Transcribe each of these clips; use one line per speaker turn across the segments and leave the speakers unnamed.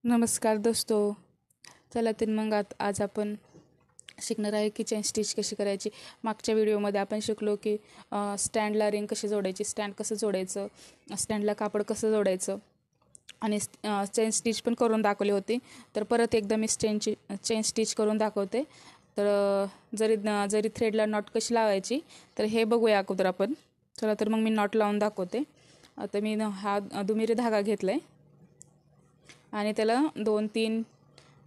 नमस्कार दोस्तों. चला तर मग आज आपण शिकणार आहे की चेन स्टिच कशी करायची. मागच्या व्हिडिओमध्ये आपण शिकलो की स्टँडला रिंग कशी जोडायची, स्टँड कसं जोडायचं, स्टँडला कापड कसं जोडायचं आणि चेन स्टिच पण करून दाखवली होती. तर परत एकदा मी चेन स्टिच करून दाखवते. तर जरी थ्रेडला नॉट कशी लावायची तर हे बघूया अगोदर आपण. चला तर मग मी नॉट लावून दाखवते. आता मी हा दुमिरी धागा घेतला आहे आणि त्याला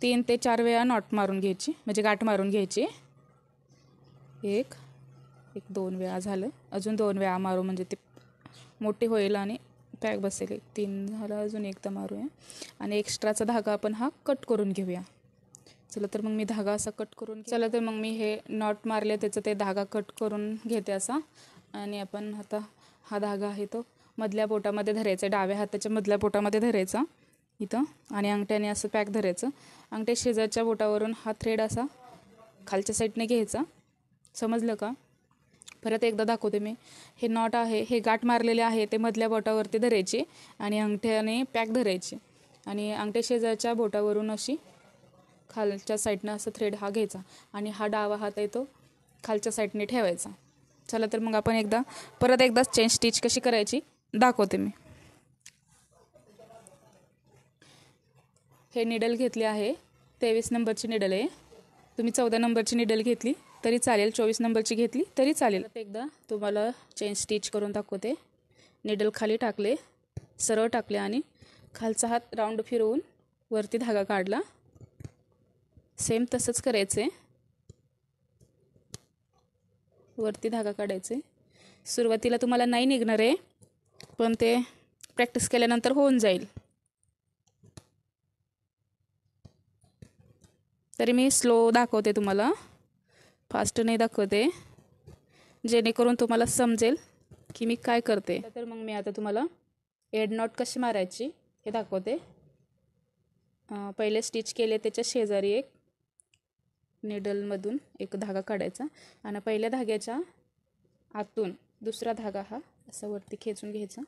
3 ते 4 वेळा नॉट मारून घ्यायची, म्हणजे गाठ मारून घ्यायची. एक 2 वेळा झालं, अजून 2 वेळा मारू म्हणजे ते मोठी होईल आणि पॅक बसेल. 3 झालं, अजून एकदा मारूया आणि एक्स्ट्राचा धागा आपण हा कट करून घेऊया. चला तर मग मी धागा असा कट करून चला तर मग मी हे नॉट मारले त्याचं ते धागा कट करून घेते असा. आणि आपण आता हा धागा आहे तो मधल्या बोटामध्ये धरायचा, डाव्या हाताच्या मधल्या बोटामध्ये धरायचा इथं आणि अंगठ्याने असं पॅक धरायचं. अंगठ्या शेजारच्या बोटावरून हा थ्रेड असा खालच्या साईडने घ्यायचा. समजलं का? परत एकदा दाखवते मी. हे नॉट आहे, हे गाठ मारलेले आहे ते मधल्या बोटावरती धरायचे आणि अंगठ्याने पॅक धरायचे आणि अंगठ्या शेजारच्या बोटावरून अशी खालच्या साईडनं असं थ्रेड हा घ्यायचा आणि हा डावा हात आहे तो खालच्या साईडने ठेवायचा. चला तर मग आपण परत एकदा चेन स्टिच कशी करायची दाखवते मी. हे निडल घेतले आहे, 23 नंबरची निडल आहे. तुम्ही 14 नंबरची निडल घेतली तरी चालेल, 24 नंबरची घेतली तरी चालेल. एकदा तुम्हाला चेन स्टिच करून दाखवते. निडल खाली टाकले, सरळ टाकले आणि खालचा हात राऊंड फिरवून वरती धागा काढला. सेम तसंच करायचे, वरती धागा काढायचे. सुरुवातीला तुम्हाला नाही निघणार आहे, पण ते प्रॅक्टिस केल्यानंतर होऊन जाईल. तरी मी स्लो दाखवते तुम्हाला, फास्ट नाही दाखवते, जेणेकरून तुम्हाला समजेल की मी काय करते. तर मग मी आता तुम्हाला एड नॉट कशी मारायची हे दाखवते. पहिले स्टिच केले त्याच्या शेजारी एक निडलमधून एक धागा काढायचा आणि पहिल्या धाग्याच्या आतून दुसरा धागा हा असा वरती खेचून घ्यायचा.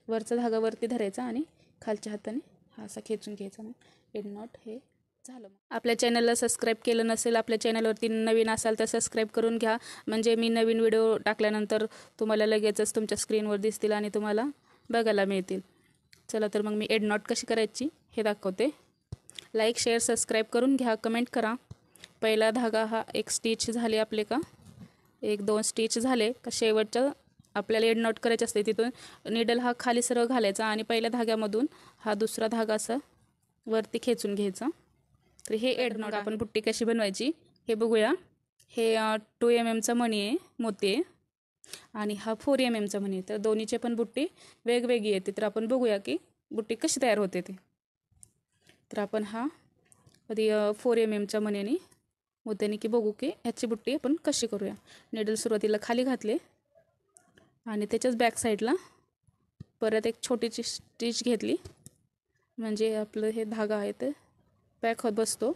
वरचा धागा वरती धरायचा आणि खालच्या हाताने हा असा खेचून घ्यायचा. मग एड नॉट हे झालं. आपल्या चॅनलला सबस्क्राईब केलं नसेल, आपल्या चॅनलवरती नवीन असाल तर सबस्क्राईब करून घ्या, म्हणजे मी नवीन व्हिडिओ टाकल्यानंतर तुम्हाला लगेचच तुमच्या स्क्रीनवर दिसतील आणि तुम्हाला बघायला मिळतील. चला तर मग मी एड नॉट कशी करायची हे दाखवते. लाईक, शेअर, सबस्क्राईब करून घ्या, कमेंट करा. पहिला धागा हा एक स्टिच झाले आपले का, 1-2 स्टिच झाले का शेवटचं आपल्याला एड नॉट करायचं असते. तिथून निडल हा खाली सरळ घालायचा आणि पहिल्या धाग्यामधून हा दुसरा धागा असा वरती खेचून घ्यायचा. तर हे एड नॉट आपण बुट्टी कशी बनवायची हे बघूया. हे 2 mm मणी आहे, मोती आहे, आणि हा 4 mm मणी आहे. तर दोन्हीचे पण बुट्टी वेगवेगळी येते. तर आपण बघूया की बुट्टी कशी तयार होते ते. तर आपण हा आधी 4 mm मणीने मोत्याने की बघू की ह्याची बुट्टी आपण कशी करूया. निडल सुरुवातीला खाली घातले आणि त्याच्याच बॅक साईडला परत एक छोटीशी स्टिच घेतली, म्हणजे आपलं हे धागा आहे ते पॅक होत बसतो.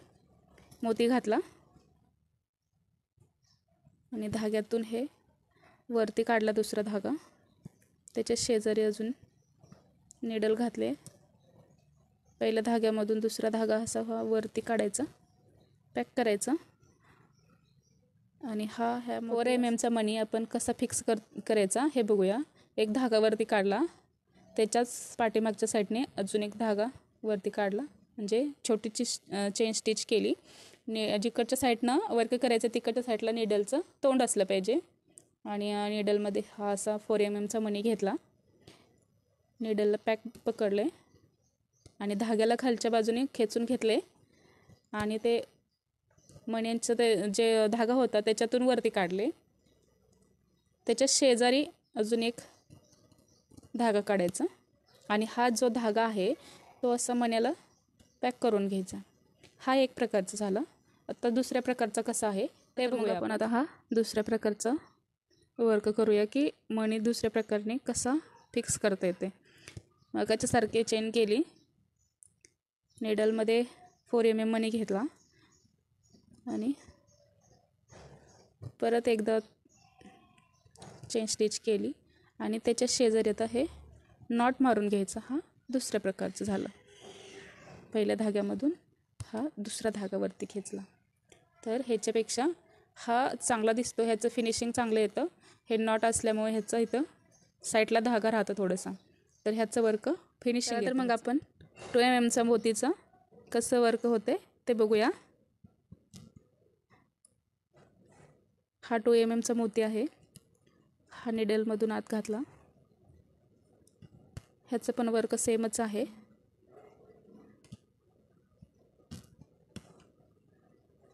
मोती घातला आणि धाग्यातून हे वरती काढला दुसरा धागा, त्याच्या शेजारी अजून निडल घातले. पहिल्या धाग्यामधून दुसरा धागा असा वरती काढायचा, पॅक करायचा आणि ह्या 4 mm मणी आपण कसा फिक्स करायचा हे बघूया. एक धागा वरती काढला, त्याच्याच पाठीमागच्या साईडने अजून एक धागा वरती काढला, म्हणजे छोटीची चेन स्टिच केली. जिकडच्या साईडनं वर्क करायचं तिकडच्या साईडला निडलचं तोंड असलं पाहिजे. आणि निडलमध्ये हा असा 4 mm मणी घेतला, निडलला पॅक पकडले आणि धाग्याला खालच्या बाजूने खेचून घेतले आणि ते मण्यांचं ते जे धागा होता त्याच्यातून वरती काढले. त्याच्या शेजारी अजून एक धागा काढायचा आणि हा जो धागा आहे तो असा मण्याला पॅक करून घ्यायचा. हा एक प्रकारचा झाला. आता दुसऱ्या प्रकारचा कसा आहे ते बघूया आपण. आता हा दुसऱ्या प्रकारचा वर्क करूया की मणी दुसऱ्या प्रकारे कसा फिक्स करता येते. मगाच्यासारखे चेन केली, निडलमध्ये 4 mm मणी घेतला आणि परत एकदा चेन स्टिच केली आणि त्याच्या शेजारी आता हे नॉट मारून घ्यायचा. हा दुसऱ्या प्रकारचं झालं. पहिल्या धाग्यामधून हा दुसरा धागावरती खेचला. तर ह्याच्यापेक्षा हा चांगला दिसतो, ह्याचं फिनिशिंग चांगलं येतं. हे नॉट असल्यामुळे ह्याचं इथं साईडला धागा राहतं थोडंसं, तर ह्याचं वर्क फिनिशिंग. तर मग आपण 2 mm मोतीचं कसं वर्क होते ते बघूया. हा 2 mm मोती आहे. हा निडलमधून आत घातला. ह्याचं पण वर्क सेमच आहे.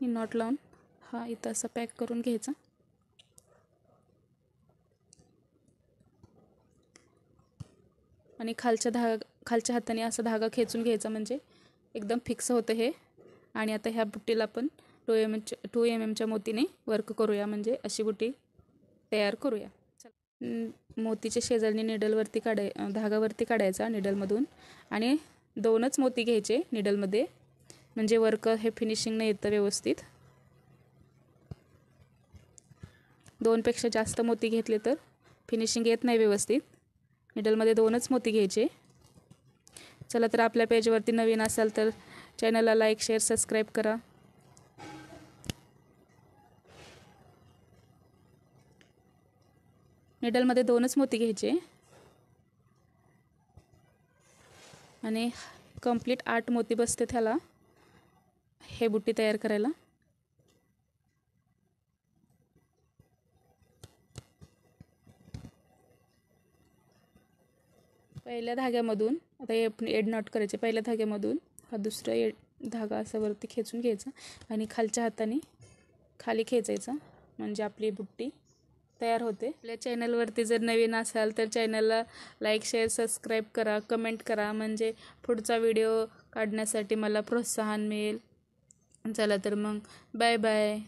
नॉट लावून हा इथं असं पॅक करून घ्यायचा. आणि खालच्या हाताने असा धागा खेचून घ्यायचा, म्हणजे एकदम फिक्स होतं हे. आणि आता ह्या बुट्टीला आपण 2 mm मोतीने वर्क करूया, म्हणजे अशी बुट्टी तयार करूया. मोतीच्या शेजारनी निडलवरती धागावरती काढायचा निडलमधून, आणि 2च मोती घ्यायचे निडलमध्ये, म्हणजे वर्क हे फिनिशिंगने येतं व्यवस्थित. 2पेक्षा जास्त मोती घेतले तर फिनिशिंग येत नाही व्यवस्थित. निडलमध्ये 2च मोती घ्यायचे. चला, तर आपल्या पेजवरती नवीन असाल तर चॅनलला लाईक, शेअर, सबस्क्राईब करा. निडलमध्ये 2च मोती घ्यायचे आणि कंप्लीट 8 मोती बसते त्याला हे बुट्टी तयार करायला. पहिल्या धाग्यामधून आता एड नॉट करायचे. पहिल्या धाग्यामधून हा दुसरा धागा असा वरती खेचून घ्यायचा आणि खालच्या हाताने खाली खेचायचा, म्हणजे आपली बुट्टी तयार होते. आपल्या चॅनलवरती जर नवीन असाल तर चॅनलला लाईक, शेअर, सबस्क्राईब करा, कमेंट करा, म्हणजे पुढचा व्हिडिओ काढण्यासाठी मला प्रोत्साहन मिळेल. चला तर मग बाय बाय.